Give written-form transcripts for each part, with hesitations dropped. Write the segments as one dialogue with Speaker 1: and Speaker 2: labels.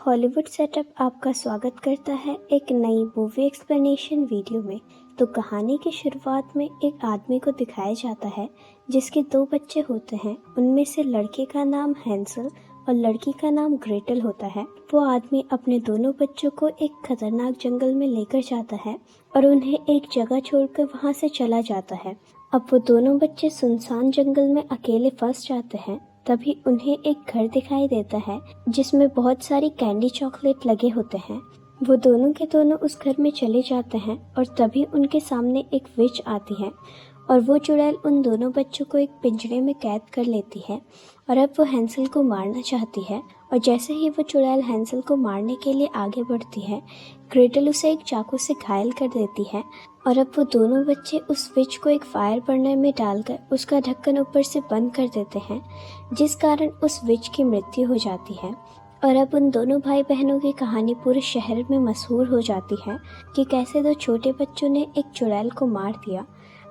Speaker 1: Hollywood setup आपका स्वागत करता है एक नई मूवी एक्सप्लेनेशन वीडियो में। तो कहानी की शुरुआत में एक आदमी को दिखाया जाता है जिसके 2 बच्चे होते हैं। उनमें से लड़के का नाम हैंसल और लड़की का नाम ग्रेटल होता है। वो आदमी अपने दोनों बच्चों को एक खतरनाक जंगल में लेकर जाता है और उन्हें एक जगह छोड़कर वहां से चला जाता है। अब वो दोनों बच्चे सुनसान जंगल में अकेले फंस जाते हैं। तभी उन्हें एक घर दिखाई देता है जिसमें बहुत सारी कैंडी चॉकलेट लगे होते हैं। वो दोनों के दोनों उस घर में चले जाते हैं और तभी उनके सामने एक विच आती है और वो चुड़ैल उन दोनों बच्चों को एक पिंजरे में कैद कर लेती है और अब वो हैंसल को मारना चाहती है। और जैसे ही वो चुड़ैल हैंसल को मारने के लिए आगे बढ़ती है, ग्रेटल उसे एक चाकू से घायल कर देती है और अब वो दोनों बच्चे उस विच को एक फायर बर्नर में डालकर उसका ढक्कन ऊपर से बंद कर देते हैं, जिस कारण उस विच की मृत्यु हो जाती है। और अब उन दोनों भाई बहनों की कहानी पूरे शहर में मशहूर हो जाती है कि कैसे 2 छोटे बच्चों ने एक चुड़ैल को मार दिया।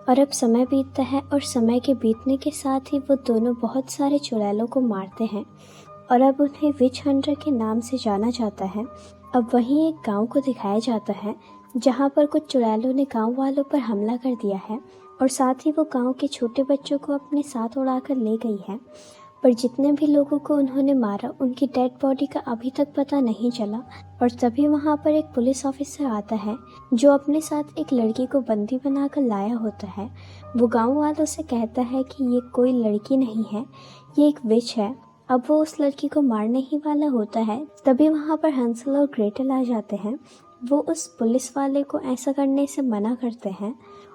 Speaker 1: और अब समय बीतता है और समय के बीतने के साथ ही वो दोनों बहुत सारे चुड़ैलों को मारते हैं और अब उन्हें विच हंटर के नाम से जाना जाता है। अब वहीं एक गांव को दिखाया जाता है जहां पर कुछ चुड़ैलों ने गांव वालों पर हमला कर दिया है और साथ ही वो गांव के छोटे बच्चों को अपने साथ उड़ाकर ले गई है। पर जितने भी लोगों को उन्होंने मारा उनकी डेड बॉडी का अभी तक पता नहीं चला। और तभी वहां पर एक पुलिस ऑफिसर आता है जो अपने साथ एक लड़की को बंदी बनाकर लाया होता है। वो गांव वालों से कहता है कि ये कोई लड़की नहीं है, ये एक विच है। अब वो उस लड़की को मारने ही वाला होता है, तभी वहां पर हैंसल और ग्रेटल आ जाते हैं। वो उस पुलिस वाले को ऐसा करने से मना करते हैं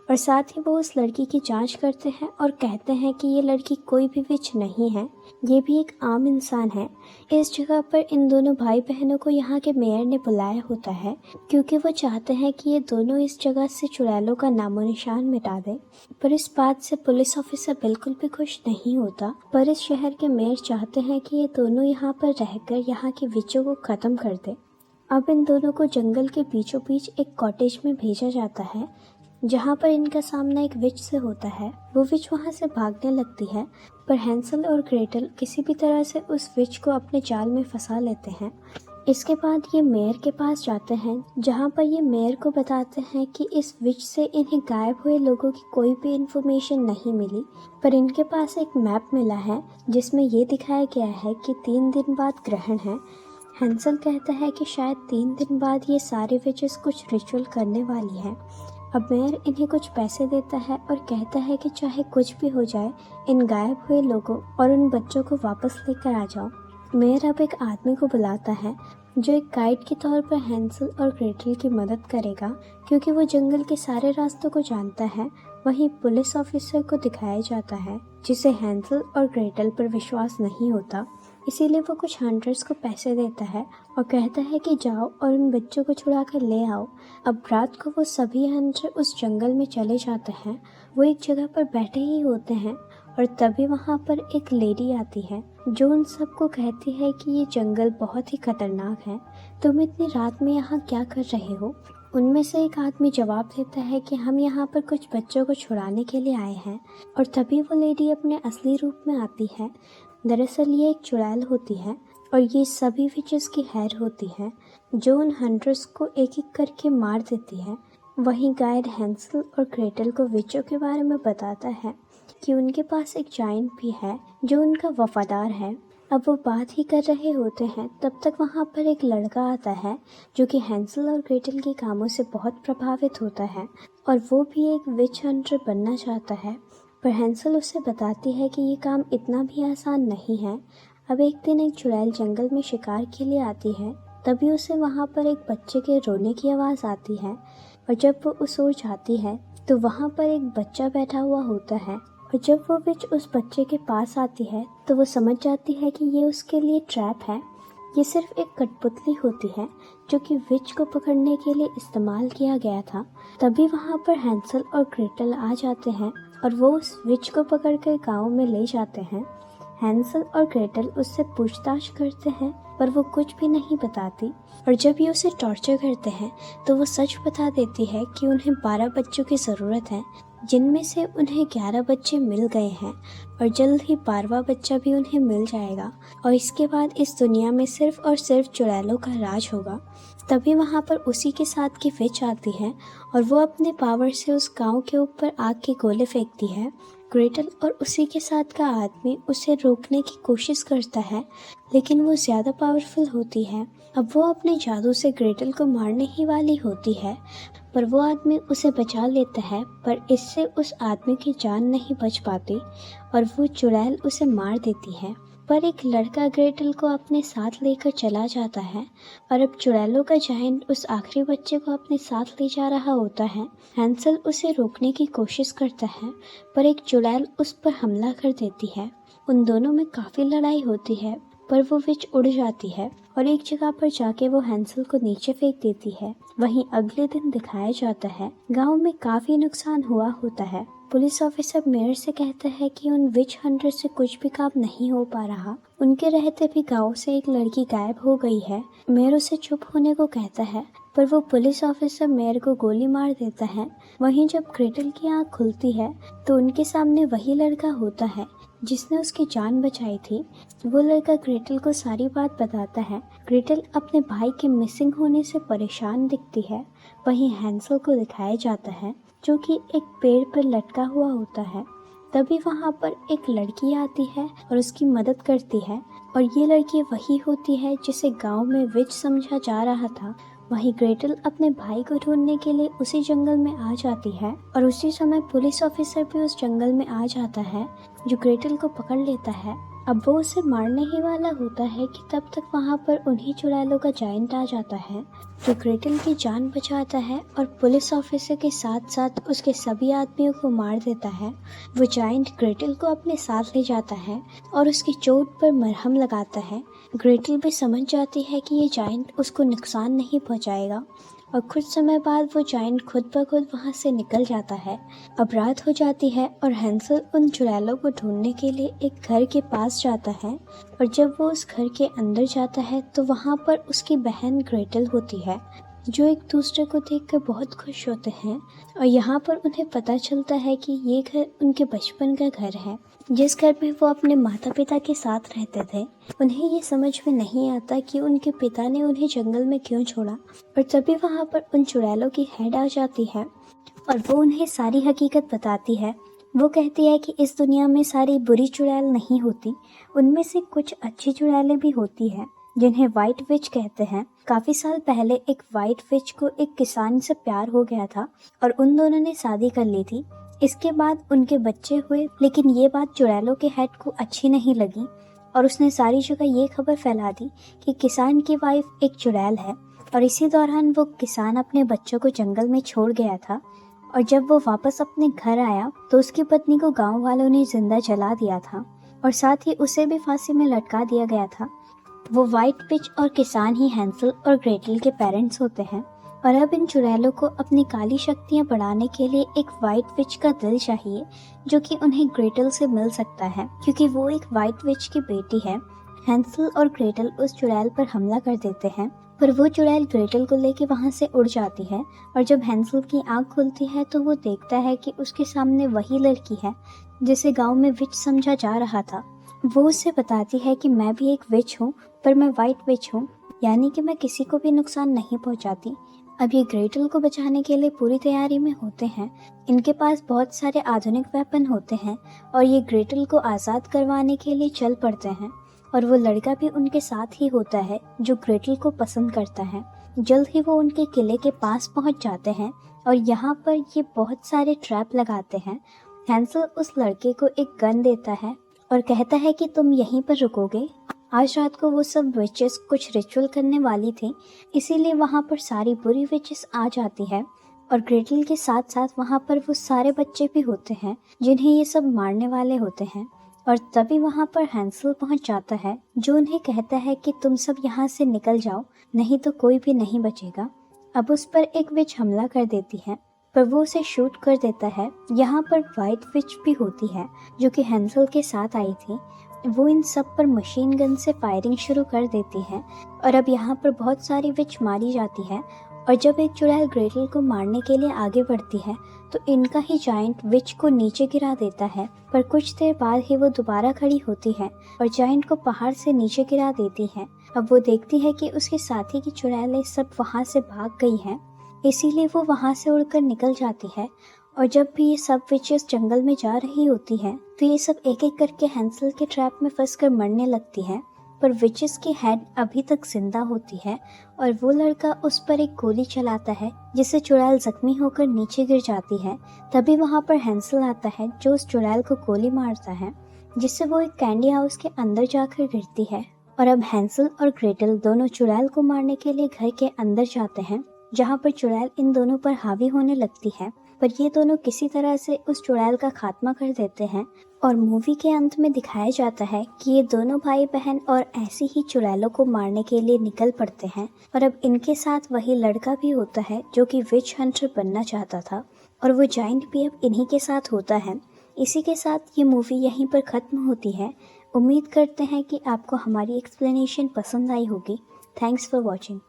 Speaker 1: और साथ ही वो उस लड़की की जांच करते हैं और कहते हैं कि ये लड़की कोई भी विच नहीं है, ये भी एक आम इंसान है। इस जगह पर इन दोनों भाई बहनों को यहाँ के मेयर ने बुलाया होता है क्योंकि वो चाहते हैं कि ये दोनों इस जगह से चुड़ैलों का नामो निशान मिटा दें। पर इस बात से पुलिस ऑफिसर बिल्कुल भी खुश नहीं होता। पर इस शहर के मेयर चाहते हैं कि ये दोनों यहाँ पर रहकर यहाँ की विचों को खत्म कर दे। अब इन दोनों को जंगल के बीचों बीच एक कॉटेज में भेजा जाता है जहाँ पर इनका सामना एक विच से होता है। वो विच वहाँ से भागने लगती है पर हैंसल और ग्रेटल किसी भी तरह से उस विच को अपने जाल में फंसा लेते हैं। इसके बाद ये मेयर के पास जाते हैं जहाँ पर ये मेयर को बताते हैं कि इस विच से इन्हें गायब हुए लोगों की कोई भी इंफॉर्मेशन नहीं मिली, पर इनके पास एक मैप मिला है जिसमें ये दिखाया गया है कि 3 दिन बाद ग्रहण है। हैंसल कहता है कि शायद 3 दिन बाद ये सारे विचेस कुछ रिचुअल करने वाली है। अब मेयर इन्हें कुछ पैसे देता है और कहता है कि चाहे कुछ भी हो जाए, इन गायब हुए लोगों और उन बच्चों को वापस लेकर आ जाओ। मेयर अब एक आदमी को बुलाता है जो एक गाइड के तौर पर हैंसल और ग्रेटल की मदद करेगा क्योंकि वो जंगल के सारे रास्तों को जानता है। वहीं पुलिस ऑफिसर को दिखाया जाता है जिसे हैंसल और ग्रेटल पर विश्वास नहीं होता, इसीलिए वो कुछ हंटर्स को पैसे देता है और कहता है कि जाओ और उन बच्चों को छुड़ा कर ले आओ। अब रात को वो सभी हंटर उस जंगल में चले जाते हैं। वो एक जगह पर बैठे ही होते हैं और तभी वहाँ पर एक लेडी आती है जो उन सबको कहती है कि ये जंगल बहुत ही खतरनाक है, तुम इतनी रात में यहाँ क्या कर रहे हो। उनमें से एक आदमी जवाब देता है कि हम यहाँ पर कुछ बच्चों को छुड़ाने के लिए आए हैं। और तभी वो लेडी अपने असली रूप में आती है। दरअसल ये एक चुड़ैल होती है और ये सभी विचेस की हेर होती है जो उन हंटर्स को एक एक करके मार देती है। वहीं गाइड हैंसल और ग्रेटल को विचों के बारे में बताता है कि उनके पास एक जायंट भी है जो उनका वफादार है। अब वो बात ही कर रहे होते हैं तब तक वहाँ पर एक लड़का आता है जो कि हैंसल और ग्रेटल के कामों से बहुत प्रभावित होता है और वो भी एक विच हंटर बनना चाहता है। पर हैंसल उसे बताती है कि ये काम इतना भी आसान नहीं है। अब एक दिन एक चुड़ैल जंगल में शिकार के लिए आती है, तभी उसे वहाँ पर एक बच्चे के रोने की आवाज़ आती है और जब वो उस ओर जाती है तो वहाँ पर एक बच्चा बैठा हुआ होता है। और जब वो विच उस बच्चे के पास आती है तो वो समझ जाती है कि ये उसके लिए ट्रैप है। ये सिर्फ एक कठपुतली होती है जो कि विच को पकड़ने के लिए इस्तेमाल किया गया था। तभी वहाँ पर हैंसल और ग्रेटल आ जाते हैं और वो उस विच को पकड़कर गांव में ले जाते हैं। हैंसल और ग्रेटल उससे पूछताछ करते हैं पर वो कुछ भी नहीं बताती और जब ये उसे टॉर्चर करते हैं तो वो सच बता देती है कि उन्हें 12 बच्चों की ज़रूरत है जिनमें से उन्हें 11 बच्चे मिल गए हैं और जल्द ही 12वां बच्चा भी उन्हें मिल जाएगा और इसके बाद इस दुनिया में सिर्फ और सिर्फ चुड़ैलों का राज होगा। तभी वहाँ पर उसी के साथ की विच आती है और वो अपने पावर से उस गांव के ऊपर आग के गोले फेंकती है। ग्रेटल और उसी के साथ का आदमी उसे रोकने की कोशिश करता है, लेकिन वो ज़्यादा पावरफुल होती है। अब वो अपने जादू से ग्रेटल को मारने ही वाली होती है, पर वो आदमी उसे बचा लेता है, पर इससे उस आदमी की जान नहीं बच पाती और वो चुड़ैल उसे मार देती है। पर एक लड़का ग्रेटल को अपने साथ लेकर चला जाता है और अब चुड़ैलों का जायंट उस आखिरी बच्चे को अपने साथ ले जा रहा होता है। हैंसल उसे रोकने की कोशिश करता है, पर एक चुड़ैल उस पर हमला कर देती है। उन दोनों में काफ़ी लड़ाई होती है, पर वो विच उड़ जाती है और एक जगह पर जाके वो हैंसल को नीचे फेंक देती है। वहीं अगले दिन दिखाया जाता है गांव में काफी नुकसान हुआ होता है। पुलिस ऑफिसर मेयर से कहता है कि उन विच हंटर से कुछ भी काम नहीं हो पा रहा। उनके रहते भी गांव से एक लड़की गायब हो गई है। मेयर उसे चुप होने को कहता है, पर वो पुलिस ऑफिसर मेयर को गोली मार देता है। वहीं जब ग्रेटल की आंख खुलती है तो उनके सामने वही लड़का होता है जिसने उसकी जान बचाई थी। वो लड़का ग्रेटल को सारी बात बताता है। ग्रेटल अपने भाई के मिसिंग होने से परेशान दिखती है। वहीं हैंसल को दिखाया जाता है जो कि एक पेड़ पर लटका हुआ होता है। तभी वहाँ पर एक लड़की आती है और उसकी मदद करती है और ये लड़की वही होती है जिसे गांव में विच समझा जा रहा था। वहीं ग्रेटल अपने भाई को ढूंढने के लिए उसी जंगल में आ जाती है और उसी समय पुलिस ऑफिसर भी उस जंगल में आ जाता है जो ग्रेटल को पकड़ लेता है। अब वो उसे मारने ही वाला होता है कि तब तक वहाँ पर उन्हीं चुड़ैलों का जायंट आ जाता है जो ग्रेटल की जान बचाता है और पुलिस ऑफिसर के साथ साथ उसके सभी आदमियों को मार देता है। वो जायंट ग्रेटल को अपने साथ ले जाता है और उसकी चोट पर मरहम लगाता है। ग्रेटल भी समझ जाती है कि ये जायंट उसको नुकसान नहीं पहुंचाएगा और कुछ समय बाद वो जायंट खुद ब खुद वहाँ से निकल जाता है। अब रात हो जाती है और हैंसल उन चुड़ैलों को ढूंढने के लिए एक घर के पास जाता है और जब वो उस घर के अंदर जाता है तो वहाँ पर उसकी बहन ग्रेटल होती है जो एक दूसरे को देखकर बहुत खुश होते हैं और यहाँ पर उन्हें पता चलता है कि ये घर उनके बचपन का घर है जिस घर में वो अपने माता पिता के साथ रहते थे। उन्हें ये समझ में नहीं आता कि उनके पिता ने उन्हें जंगल में क्यों छोड़ा और तभी वहाँ पर उन चुड़ैलों की हेड आ जाती है और वो उन्हें सारी हकीकत बताती है। वो कहती है कि इस दुनिया में सारी बुरी चुड़ैल नहीं होती, उनमें से कुछ अच्छी चुड़ैलें भी होती हैं जिन्हें व्हाइट विच कहते हैं। काफी साल पहले एक व्हाइट विच को एक किसान से प्यार हो गया था और उन दोनों ने शादी कर ली थी। इसके बाद उनके बच्चे हुए, लेकिन ये बात चुड़ैलों के हेड को अच्छी नहीं लगी और उसने सारी जगह ये खबर फैला दी कि किसान की वाइफ एक चुड़ैल है और इसी दौरान वो किसान अपने बच्चों को जंगल में छोड़ गया था और जब वो वापस अपने घर आया तो उसकी पत्नी को गांव वालों ने जिंदा जला दिया था और साथ ही उसे भी फांसी में लटका दिया गया था। वो व्हाइट विच और किसान ही हैंसल और ग्रेटल के पेरेंट्स होते हैं और अब इन चुड़ैलों को अपनी काली शक्तियां बढ़ाने के लिए एक व्हाइट विच का दिल चाहिए जो कि उन्हें ग्रेटल से मिल सकता है क्योंकि वो एक व्हाइट विच की बेटी है। हैंसल और ग्रेटल उस चुड़ैल पर हमला कर देते हैं पर वो चुड़ैल ग्रेटल को लेके वहां से उड़ जाती है और जब हैंसल की आंख खुलती है तो वो देखता है कि उसके सामने वही लड़की है जिसे गांव में विच समझा जा रहा था। वो उसे बताती है कि मैं भी एक विच हूँ, पर मैं व्हाइट विच हूँ, यानी कि मैं किसी को भी नुकसान नहीं पहुँचाती। अब ये ग्रेटल को बचाने के लिए पूरी तैयारी में होते हैं। इनके पास बहुत सारे आधुनिक वेपन होते हैं और ये ग्रेटल को आज़ाद करवाने के लिए चल पड़ते हैं और वो लड़का भी उनके साथ ही होता है जो ग्रेटल को पसंद करता है। जल्द ही वो उनके किले के पास पहुंच जाते हैं और यहाँ पर ये बहुत सारे ट्रैप लगाते हैं। हैंसल उस लड़के को एक गन देता है और कहता है कि तुम यहीं पर रुकोगे। आज रात को वो सब विचेस कुछ रिचुअल करने वाली थी, इसीलिए वहाँ पर सारी बुरी विचेस आ जाती है और ग्रेटल के साथ साथ वहाँ पर वो सारे बच्चे भी होते हैं जिन्हें ये सब मारने वाले होते हैं। और तभी वहाँ पर हैंसल पहुँच जाता है जो उन्हें कहता है कि तुम सब यहाँ से निकल जाओ, नहीं तो कोई भी नहीं बचेगा। अब उस पर एक विच हमला कर देती है पर वो उसे शूट कर देता है। यहाँ पर व्हाइट विच भी होती है जो कि हैंसल के साथ आई थी। वो इन सब पर मशीन गन से फायरिंग शुरू कर देती है और अब यहाँ पर बहुत सारी विच मारी जाती है और जब एक चुड़ैल ग्रेटल को मारने के लिए आगे बढ़ती है तो इनका ही जायंट विच को नीचे गिरा देता है, पर कुछ देर बाद ही वो दोबारा खड़ी होती है और जायंट को पहाड़ से नीचे गिरा देती है। अब वो देखती है कि उसके साथी की चुड़ैलें सब वहाँ से भाग गई हैं, इसीलिए वो वहाँ से उड़कर निकल जाती है। और जब भी ये सब विचेस जंगल में जा रही होती है तो ये सब एक एक करके हैंसल के ट्रैप में फंसकर मरने लगती है, पर विचेस की हेड अभी तक जिंदा होती है और वो लड़का उस पर एक गोली चलाता है जिससे चुड़ैल जख्मी होकर नीचे गिर जाती है। तभी वहाँ पर हैंसल आता है जो उस चुड़ैल को गोली मारता है, जिससे वो एक कैंडी हाउस के अंदर जाकर गिरती है। और अब हैंसल और ग्रेटल दोनों चुड़ैल को मारने के लिए घर के अंदर जाते हैं, जहाँ पर चुड़ैल इन दोनों पर हावी होने लगती है, पर ये दोनों किसी तरह से उस चुड़ैल का खात्मा कर देते हैं। और मूवी के अंत में दिखाया जाता है कि ये दोनों भाई बहन और ऐसी ही चुड़ैलों को मारने के लिए निकल पड़ते हैं। और अब इनके साथ वही लड़का भी होता है जो कि विच हंटर बनना चाहता था, और वो जायंट भी अब इन्हीं के साथ होता है। इसी के साथ ये मूवी यहीं पर ख़त्म होती है। उम्मीद करते हैं कि आपको हमारी एक्सप्लेनेशन पसंद आई होगी। Thanks for watching.